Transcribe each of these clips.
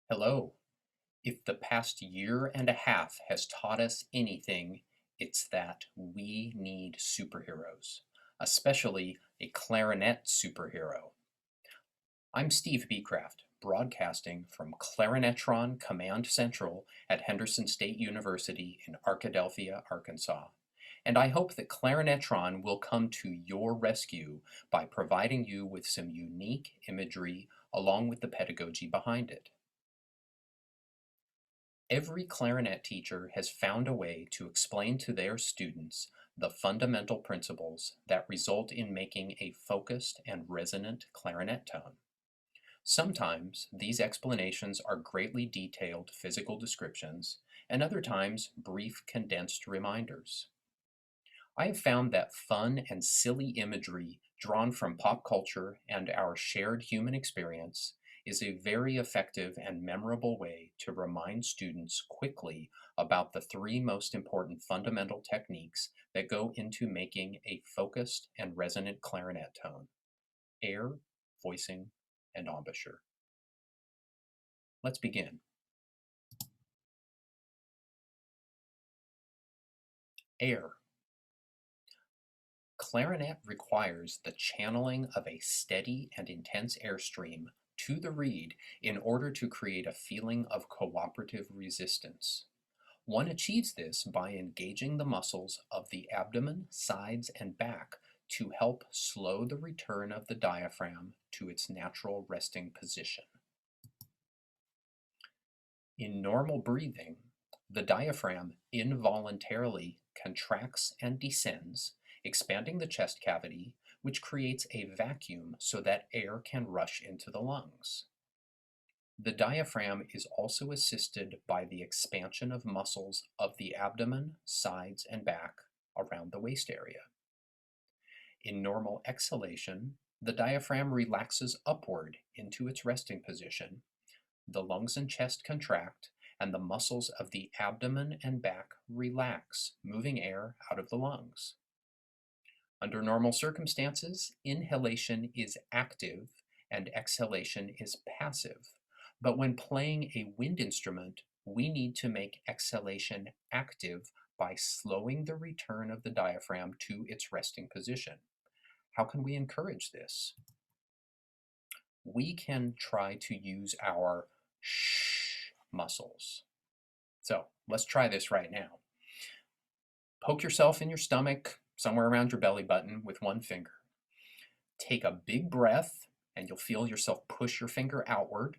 Hello. If the past year and a half has taught us anything, it's that we need superheroes, especially a clarinet superhero. I'm Steve Becraft, broadcasting from ClarineTron Command Central at Henderson State University in Arkadelphia, Arkansas. And I hope that ClarineTron will come to your rescue by providing you with some unique imagery along with the pedagogy behind it. Every clarinet teacher has found a way to explain to their students the fundamental principles that result in making a focused and resonant clarinet tone. Sometimes these explanations are greatly detailed physical descriptions, and other times brief condensed reminders. I have found that fun and silly imagery drawn from pop culture and our shared human experience is a very effective and memorable way to remind students quickly about the three most important fundamental techniques that go into making a focused and resonant clarinet tone: air, voicing, and embouchure. Let's begin. Air. Clarinet requires the channeling of a steady and intense airstream to the reed in order to create a feeling of cooperative resistance. One achieves this by engaging the muscles of the abdomen, sides, and back to help slow the return of the diaphragm to its natural resting position. In normal breathing, the diaphragm involuntarily contracts and descends, expanding the chest cavity, which creates a vacuum so that air can rush into the lungs. The diaphragm is also assisted by the expansion of muscles of the abdomen, sides, and back around the waist area. In normal exhalation, the diaphragm relaxes upward into its resting position, the lungs and chest contract, and the muscles of the abdomen and back relax, moving air out of the lungs. Under normal circumstances, inhalation is active and exhalation is passive. But when playing a wind instrument, we need to make exhalation active by slowing the return of the diaphragm to its resting position. How can we encourage this? We can try to use our shh muscles. So let's try this right now. Poke yourself in your stomach, somewhere around your belly button with one finger. Take a big breath and you'll feel yourself push your finger outward.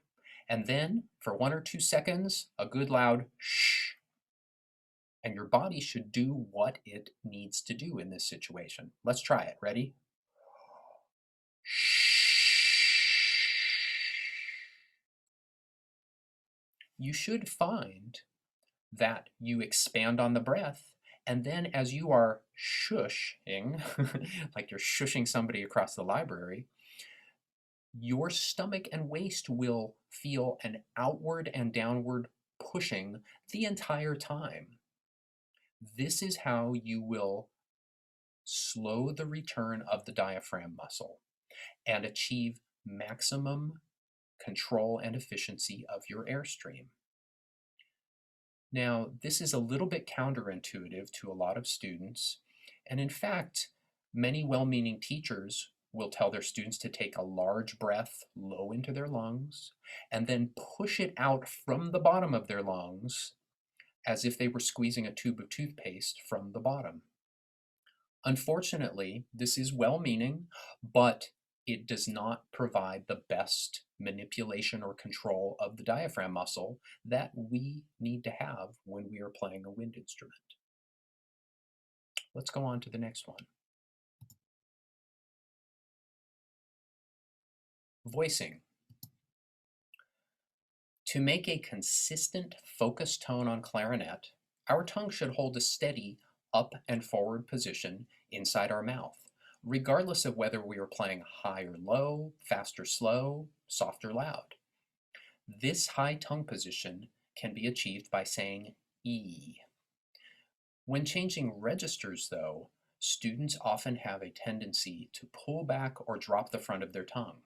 And then for 1 or 2 seconds, a good loud shh. And your body should do what it needs to do in this situation. Let's try it. Ready? You should find that you expand on the breath, and then as you are shushing, like you're shushing somebody across the library, your stomach and waist will feel an outward and downward pushing the entire time. This is how you will slow the return of the diaphragm muscle and achieve maximum control and efficiency of your airstream. Now, this is a little bit counterintuitive to a lot of students, and in fact, many well-meaning teachers will tell their students to take a large breath low into their lungs and then push it out from the bottom of their lungs as if they were squeezing a tube of toothpaste from the bottom. Unfortunately, this is well-meaning, but it does not provide the best manipulation or control of the diaphragm muscle that we need to have when we are playing a wind instrument. Let's go on to the next one. Voicing. To make a consistent focused tone on clarinet, our tongue should hold a steady up and forward position inside our mouth, regardless of whether we are playing high or low, fast or slow, soft or loud. This high tongue position can be achieved by saying E. When changing registers, though, students often have a tendency to pull back or drop the front of their tongue.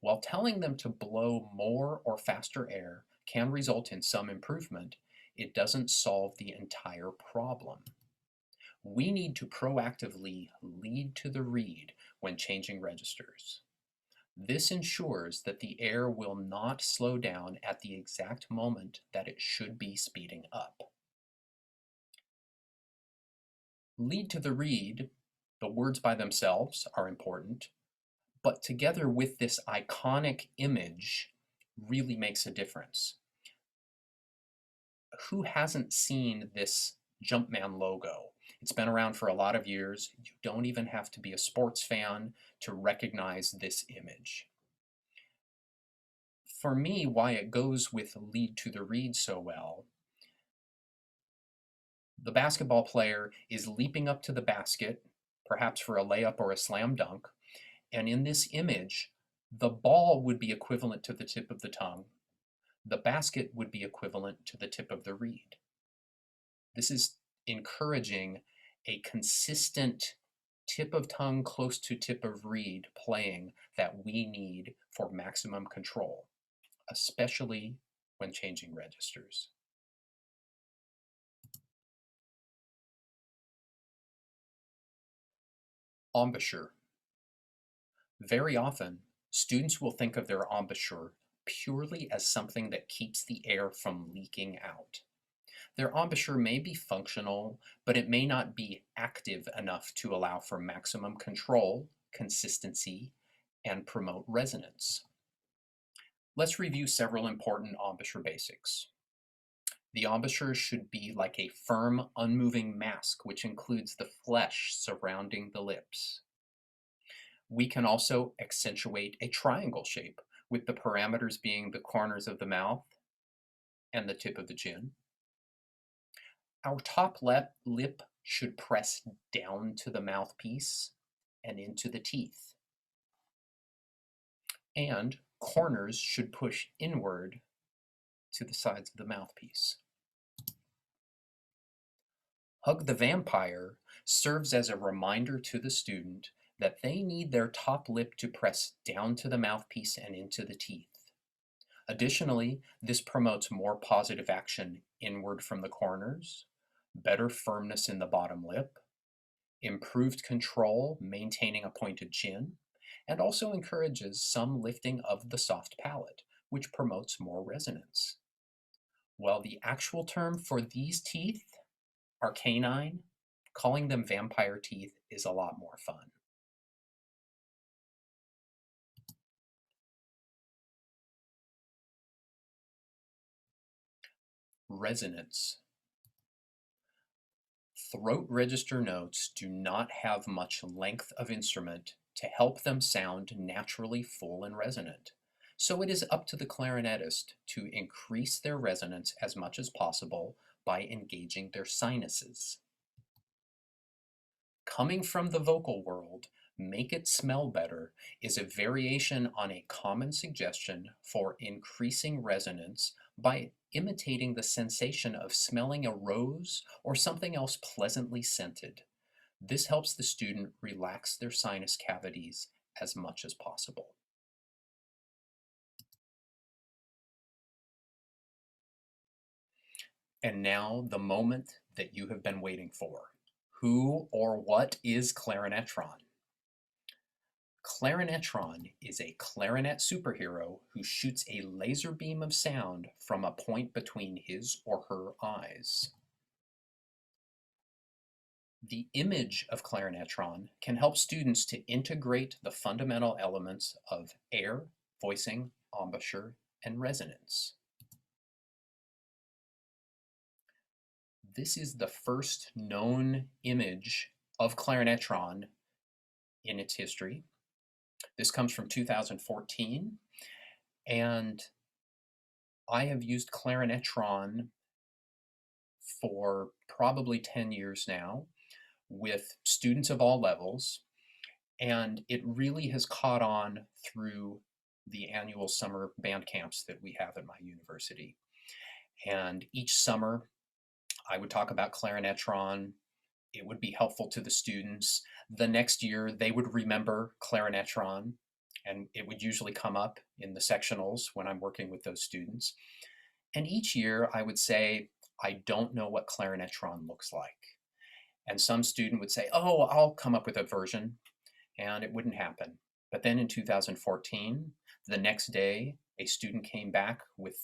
While telling them to blow more or faster air can result in some improvement, it doesn't solve the entire problem. We need to proactively lead to the reed when changing registers. This ensures that the air will not slow down at the exact moment that it should be speeding up. Lead to the reed, the words by themselves are important, but together with this iconic image really makes a difference. Who hasn't seen this Jumpman logo? It's been around for a lot of years. You don't even have to be a sports fan to recognize this image. For me, why it goes with lead to the reed so well, the basketball player is leaping up to the basket, perhaps for a layup or a slam dunk, and in this image, the ball would be equivalent to the tip of the tongue. The basket would be equivalent to the tip of the reed. This is encouraging a consistent tip of tongue close to tip of reed playing that we need for maximum control, especially when changing registers. Embouchure. Very often, students will think of their embouchure purely as something that keeps the air from leaking out. Their embouchure may be functional, but it may not be active enough to allow for maximum control, consistency, and promote resonance. Let's review several important embouchure basics. The embouchure should be like a firm, unmoving mask, which includes the flesh surrounding the lips. We can also accentuate a triangle shape, with the parameters being the corners of the mouth and the tip of the chin. Our top lip should press down to the mouthpiece and into the teeth. And corners should push inward to the sides of the mouthpiece. Hug the Vampire serves as a reminder to the student that they need their top lip to press down to the mouthpiece and into the teeth. Additionally, this promotes more positive action inward from the corners, better firmness in the bottom lip, improved control, maintaining a pointed chin, and also encourages some lifting of the soft palate, which promotes more resonance. While the actual term for these teeth are canine, calling them vampire teeth is a lot more fun. Resonance. Throat register notes do not have much length of instrument to help them sound naturally full and resonant. So it is up to the clarinetist to increase their resonance as much as possible by engaging their sinuses. Coming from the vocal world, "make it smell better" is a variation on a common suggestion for increasing resonance by imitating the sensation of smelling a rose or something else pleasantly scented. This helps the student relax their sinus cavities as much as possible. And now the moment that you have been waiting for. Who or what is ClarineTron? ClarineTron is a clarinet superhero who shoots a laser beam of sound from a point between his or her eyes. The image of ClarineTron can help students to integrate the fundamental elements of air, voicing, embouchure, and resonance. This is the first known image of ClarineTron in its history. This comes from 2014, and I have used ClarineTron for probably 10 years now with students of all levels, and it really has caught on through the annual summer band camps that we have at my university. And each summer, I would talk about ClarineTron. It would be helpful to the students. The next year, they would remember ClarineTron, and it would usually come up in the sectionals when I'm working with those students. And each year I would say, I don't know what ClarineTron looks like. And some student would say, oh, I'll come up with a version, and it wouldn't happen. But then in 2014, the next day, a student came back with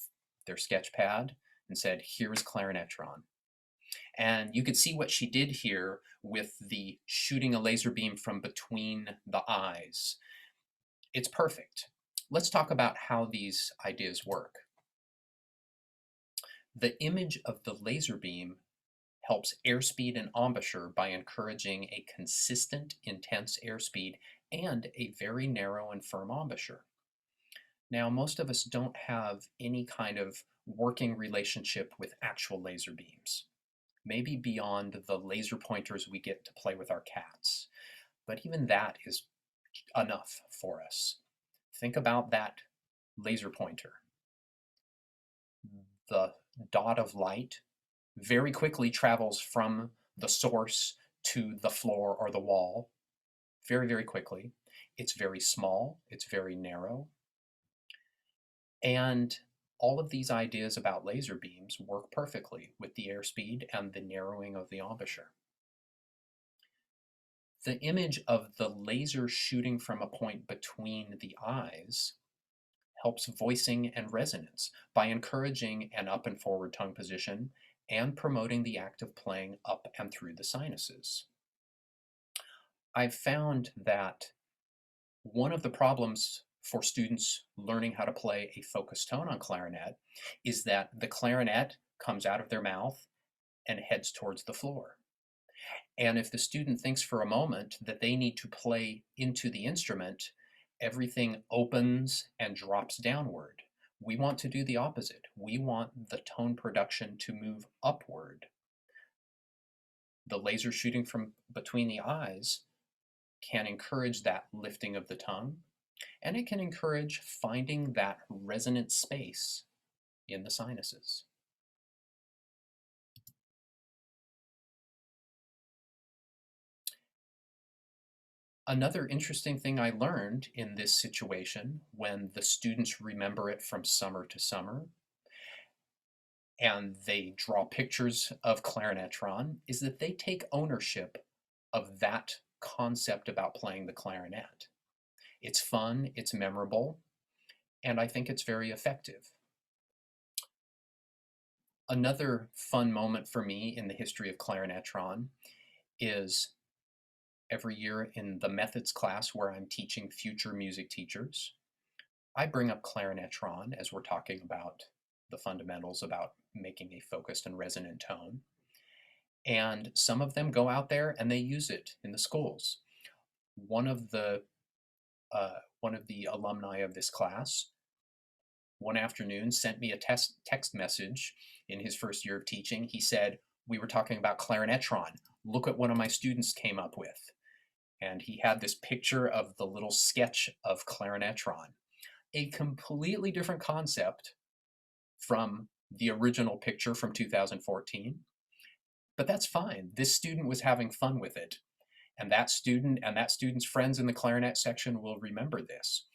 their sketch pad and said, here's ClarineTron. And you could see what she did here with the shooting a laser beam from between the eyes. It's perfect. Let's talk about how these ideas work. The image of the laser beam helps airspeed and embouchure by encouraging a consistent, intense airspeed and a very narrow and firm embouchure. Now, most of us don't have any kind of working relationship with actual laser beams, maybe beyond the laser pointers we get to play with our cats. But even that is enough for us. Think about that laser pointer. The dot of light very quickly travels from the source to the floor or the wall, very, very quickly. It's very small, it's very narrow. And all of these ideas about laser beams work perfectly with the airspeed and the narrowing of the embouchure. The image of the laser shooting from a point between the eyes helps voicing and resonance by encouraging an up and forward tongue position and promoting the act of playing up and through the sinuses. I've found that one of the problems for students learning how to play a focused tone on clarinet is that the clarinet comes out of their mouth and heads towards the floor. And if the student thinks for a moment that they need to play into the instrument, everything opens and drops downward. We want to do the opposite. We want the tone production to move upward. The laser shooting from between the eyes can encourage that lifting of the tongue, and it can encourage finding that resonant space in the sinuses. Another interesting thing I learned in this situation, when the students remember it from summer to summer, and they draw pictures of ClarineTron, is that they take ownership of that concept about playing the clarinet. It's fun, it's memorable, and I think it's very effective. Another fun moment for me in the history of ClarineTron is every year in the methods class where I'm teaching future music teachers, I bring up ClarineTron as we're talking about the fundamentals about making a focused and resonant tone. And some of them go out there and they use it in the schools. One of the alumni of this class one afternoon sent me a text message in his first year of teaching. He said, we were talking about ClarineTron. Look at what one of my students came up with. And he had this picture of the little sketch of ClarineTron, a completely different concept from the original picture from 2014. But that's fine. This student was having fun with it. And that student and that student's friends in the clarinet section will remember this.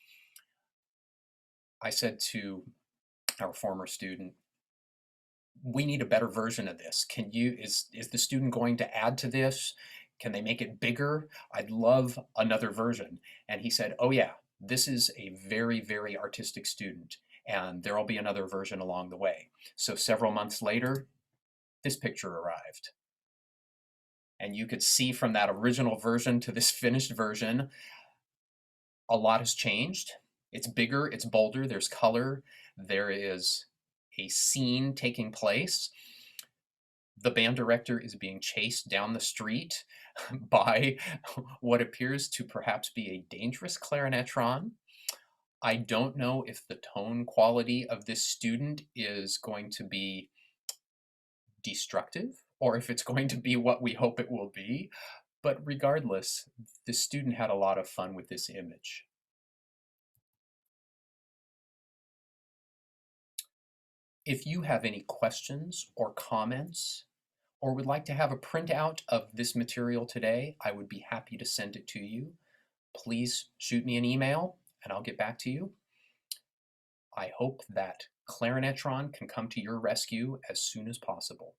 I said to our former student, we need a better version of this. Is the student going to add to this? Can they make it bigger? I'd love another version. And he said, oh yeah, this is a very, very artistic student, and there'll be another version along the way. So several months later, this picture arrived. And you could see from that original version to this finished version, a lot has changed. It's bigger, it's bolder, there's color, there is a scene taking place. The band director is being chased down the street by what appears to perhaps be a dangerous clarinetron. I don't know if the tone quality of this student is going to be destructive or if it's going to be what we hope it will be. But regardless, the student had a lot of fun with this image. If you have any questions or comments, or would like to have a printout of this material today, I would be happy to send it to you. Please shoot me an email and I'll get back to you. I hope that ClarineTron can come to your rescue as soon as possible.